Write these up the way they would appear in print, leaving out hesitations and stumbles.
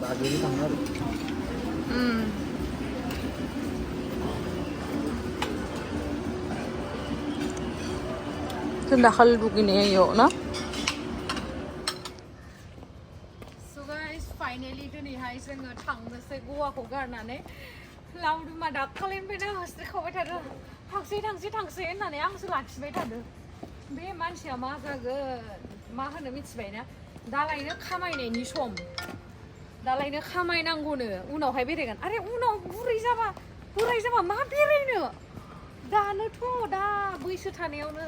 Jadi tangan. Itu dakhal begini yo, na? So guys, finally itu nih, hai saya ngethangnya saya gua aku garnane. Lauduma dakhalin beda hasti khabai thado. Thangsi होननानै आंसो लाखिबाय थादो. बे मानसिया मा जागोन मा होनो मिथिबाय ना दालायनो खामायनायनि सम दालायनो खामायनांगौनो उनावहाय बेरायगोन आरे उनाव बुराय जाबा मा बेरायनो दानोथ' दा बैसो थानायावनो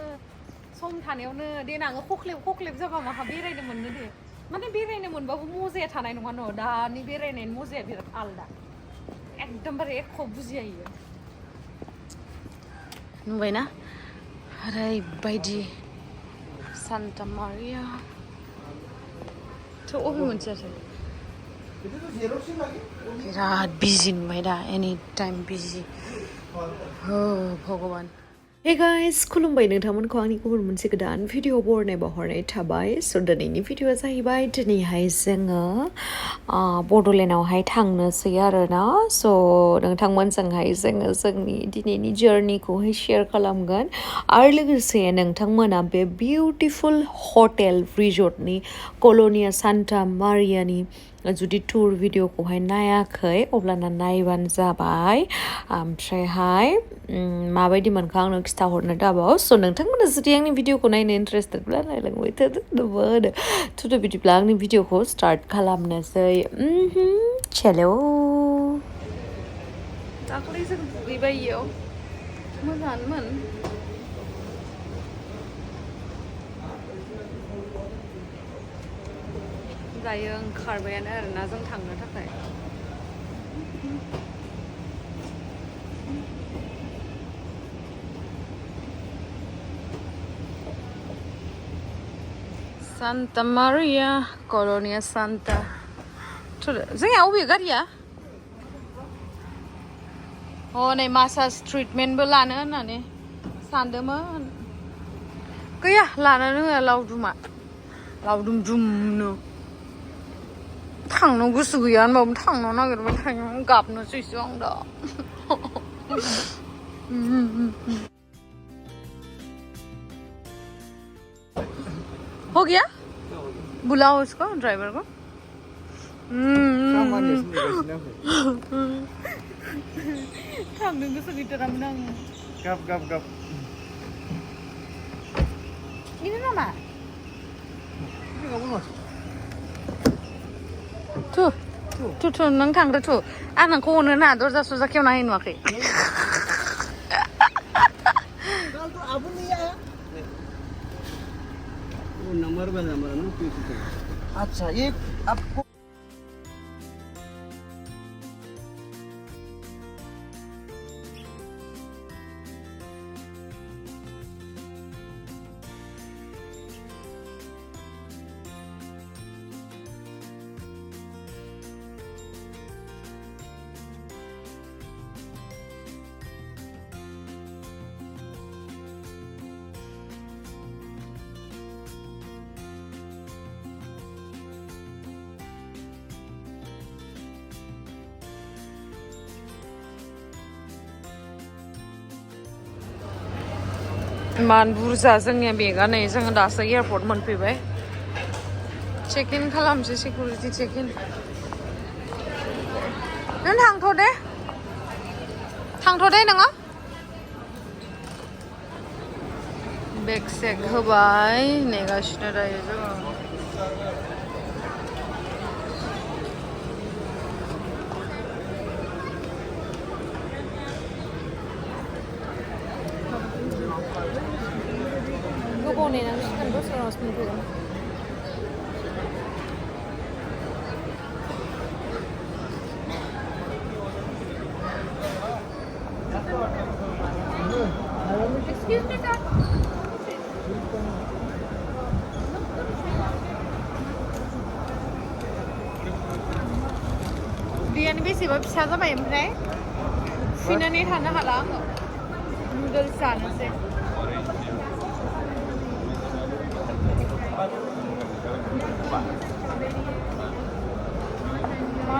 सम थानायावनो देनाङो खख्लेब जाबा माहा बेरायनो मोननो दे माने बेरायनो मोनबाबो मजाया थानाय नङा न' दानि बेरायनायनि मजाया बिराद आलदा एकदमबारे एख' बुजियायो नुबायना ओरैबायदि सान्ता मारिया थ' अबे मोनसेयासो बिराद बिजि नुबाय दा एनि टाइम बिजि भगवान Hey guys, Khulumbai नोंथांमोनखौ आंनि गुबुन मोनसे गोदान भिडिअ बरनाय बावहरनाय थाबाय स' दिनैनि भिडिअआ जाहैबाय दिनैहाय जोङो बड'लेण्डआवहाय थांनोसै आरोना स' नोंथांमोनजोंहाय जोङो जोंनि दिनैनि जार्निखौहाय शेयार खालामगोन आरो लोगोसे नोंथांमोना बे बिउटिफुल हटेल रिजर्टनि कल'निया सान्ता मारियानि जुदि टुर भिडिअखौहाय नायाखै अब्लाना नायबानो जाबाय ओमफ्रायहाय माबायदि मोनखो आंनो खिथाहरनो दाबाव स' नोंथांमोना जुदि आंनि भिडिअखौ नायनो इन्टारेस्टेडब्ला नायलांबाय थादो नुबोदो थ' बिदिब्ला आंनि भिडिअखौ स्टार्ट खालामनोसै चेलो दाखालि जों दुगैबाय इयाव मोजाङानोमोन दायो ओंखारबायानो आरोना जों थांनो थाखाय Santa Maria Colonia Santa जोंनिया अबे गारिया नै मासाज ट्रिटमेन्टबो लानो होननानै सानदोंमोन गैया लानोनो होआ लावदुम दुमनो थांनो गोसो गैया होनबाबो थांनो नागिरबाय थायो गाबनोसैसो आं दा हो गया बुलाओ उसको ड्राइवर को थांनो गोसो गैथारामोन आङो गाब ini nama tuh nang थांदो tuh नोंखौ अनो ना दरजा सजा खेवना होयो नुवाखै नंबर अच्छा ये आपको मान बुरजा जोंनिया बेगा नै जोङो दासो एयारपर्ट मोनफैबाय चेक इन खालामसै सिकिउरिटि चेक इन नों थांथ' दे नोङो बेग सेक होबाय नेगासिनो दायो जोङो गोबाव नेनांसिगोन दसे उनावसो मोनफैगोन Excuse me, sir. दैयानो बेसेबा फिसा जाबाय ओमफ्राय फैनानै थानो हाला आङो नुडल्स जानोसै मा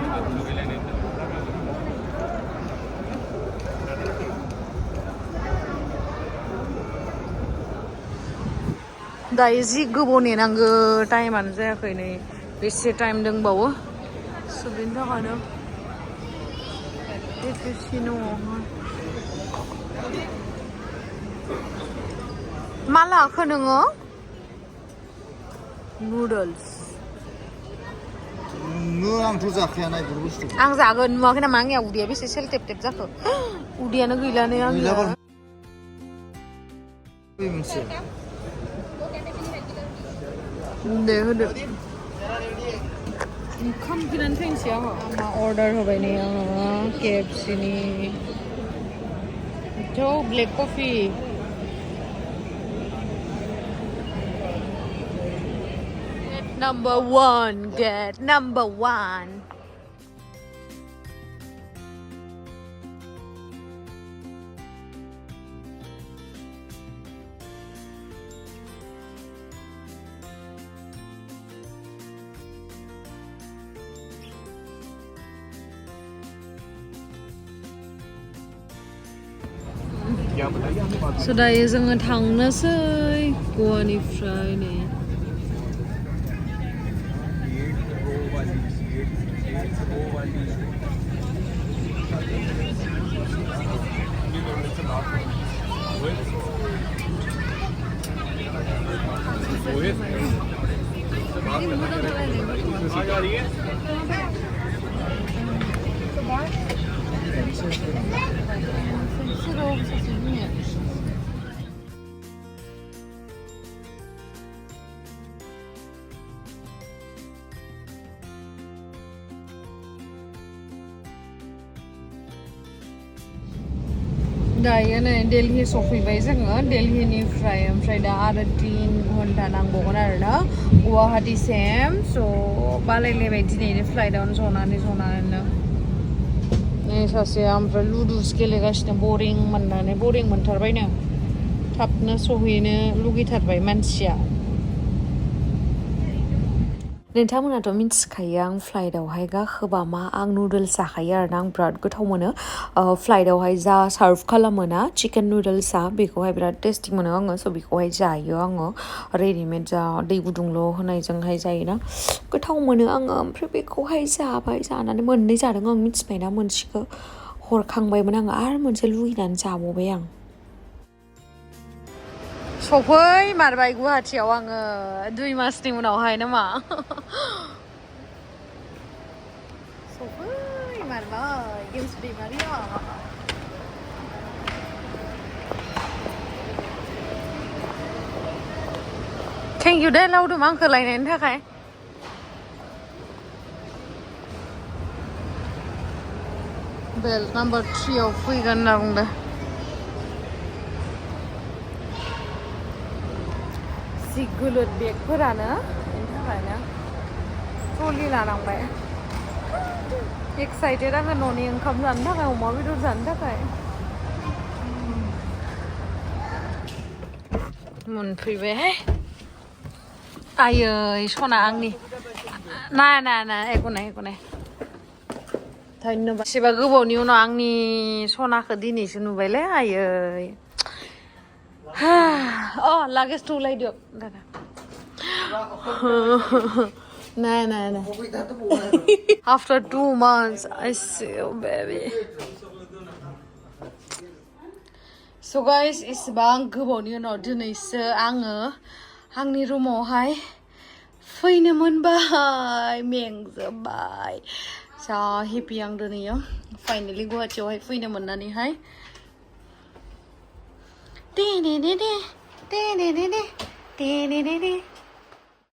दायो जि गोबाव नेनांगौ टाइमानो जायाखै नै बेसे टाइम दंबावो स' बेनि थाखायनो एखेसि न'आवहाय मा लाखो नोङो नुडल्स आंथ' जाखाया ना बेफोर बुस्थुखौ आं जागोन नुवाखै नामा आंनिया उदैया बेसे सेलथेब थेब जाखो उदैयानो गैलानो आंनिया मोनसे दे होदो ओंखाम बिनानै फैनोसै आङो मा अर्डार होबाय नै आङो KFCनि ब्लेक कफि Number 1 get number 1 So dayo जोङो थांनोसै गवानिफ्राय नै दायो नै दिल्ली सफैबाय जोङो दिल्लीनिफ्राय ओमफ्राय दा आरो 3 घन्टा नांबावगोन आरोना गुवाहाटीसिम स' बालायलायबाय दिनैनि फ्लाइटआवनो जनानैनो नै सासेया ओमफ्राय लुदुस गेलेगासिनो बरिं मोनथारबायनो थाबनो सहैनो लुगैथारबाय मानसिया नोंथांमोनाथ' मिथिखायो आं फ्लाइटआवहाय गाखोबा मा आं नुडल्स जाखायो आरोना आं बिराद गोथाव मोनो फ्लाइटआवहाय जा सार्भ खालामो ना चिकेन नुडल्सआ बेखौहाय बिराद टेस्टि मोनो आङो स' बेखौहाय जायो आङो रेडिमेड जा दै गुदुंल' होनायजोंहाय जायोना गोथाव मोनो आङो ओमफ्राय बेखौहाय जाबाय जानानै मोननै जादों आं मिथिबायना मोनसेखौ हरखांबायमोन आङो आरो मोनसे लुगैनानै जाबावबाय आं सफैमारबाय गुवाहाटीयाव आङो 2 मासनि उनावहाय नामा सफैमारबाय गेम्स दैमारिया थेंक इउ दे लावदुमा आंखौ लायनायनि थाखाय बेल नाम्बार 3 आव फैगोन होनना बुंदों जि गोलोद बेगफोरानो बेनि थाखायनो ट्रलि लानांबाय एक्साइटेड आङो न'नि ओंखाम जानो थाखाय अमा बेदर जानो थाखाय मोनफैबाय आयै सना आंनि ना एगनाय धन्यबाद बेसेबा गोबावनि उनाव आंनि सनाखौ दिनैसो नुबायलै आयै luggage थुलायदो Dada No. After 2 months, I see you, baby. So guys, इसेबां गोबावनि उनाव दिनैसो आङो आंनि रुमावहाय फैनो मोनबाय मेंजोबबाय जा हेपि आं दिनैयो फाइनालि गुवाहाटीयावहाय फैनो मोननानैहाय दे